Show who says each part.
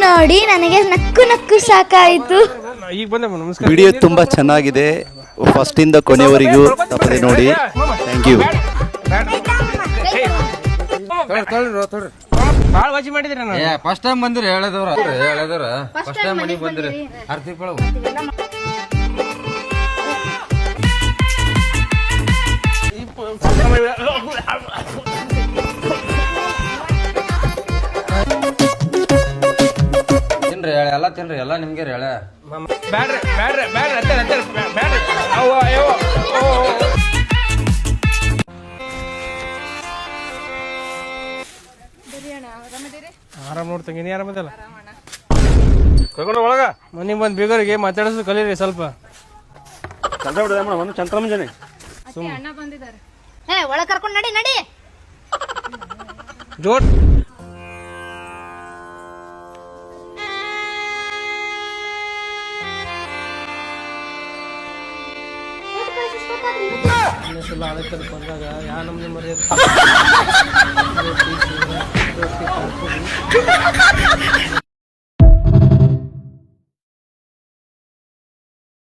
Speaker 1: ನೋಡಿ ನನಗೆ ನಕ್ಕು ನಕ್ಕು ಸಾಕಾಯಿತು.
Speaker 2: ಈಗ ಬಂದೆ ನಮಸ್ಕಾರ.
Speaker 3: ವಿಡಿಯೋ ತುಂಬ ಚೆನ್ನಾಗಿದೆ, ಫಸ್ಟಿಂದ ಕೊನೆಯವರೆಗೂ ತಪ್ಪದೆ ನೋಡಿ. Thank you.
Speaker 2: ಭಾಳ ವಾಚಿ ಮಾಡಿದ್ರಿ ನಾನು.
Speaker 4: ಫಸ್ಟ್ ಟೈಮ್ ಬಂದಿರಿ ಹೇಳದವ್ರ ಫಸ್ಟ್ ಟೈಮ್ ಮನೆಗೆ ಬಂದಿರಿ ಆರ್ಥಿಕ ತಿನ್ರಿ ಹೇಳ ಎಲ್ಲ ತಿನ್ರಿ ಎಲ್ಲ ನಿಮ್ಗೆ ಹೇಳ
Speaker 2: ಬ್ಯಾಡ್ರಿ ಬ್ಯಾಡ್ರಿ ಬ್ಯಾಡ್ರಿ ಅತ್ತೇಳಿ ಅತ್ತೇಳಿ ಬ್ಯಾಡ್ರಿ. ಅವ್ವ ಅಯ್ಯೋ ಆರಾಮ್ ನೋಡ್ತಂಗೆ ನೀ ಆರಾಮದಲ್ಲ ಕರ್ಕೊಂಡು ಒಳಗ ಮನೆಗೆ ಬಂದು ಬೀಗರಿಗೆ ಮಾತಾಡಿಸೋದು ಕಲೀರಿ ಸ್ವಲ್ಪ. ಚಂದ್ರ ಮುಂಜಾನೆ
Speaker 1: ಒಳ ಕರ್ಕೊಂಡು ನಡಿ ನಡಿ.
Speaker 2: ಜೋಡ್ ಬಂದಾಗ ಯಾ ನಮ್ಗೆ ಮರ್ಯಾದೆ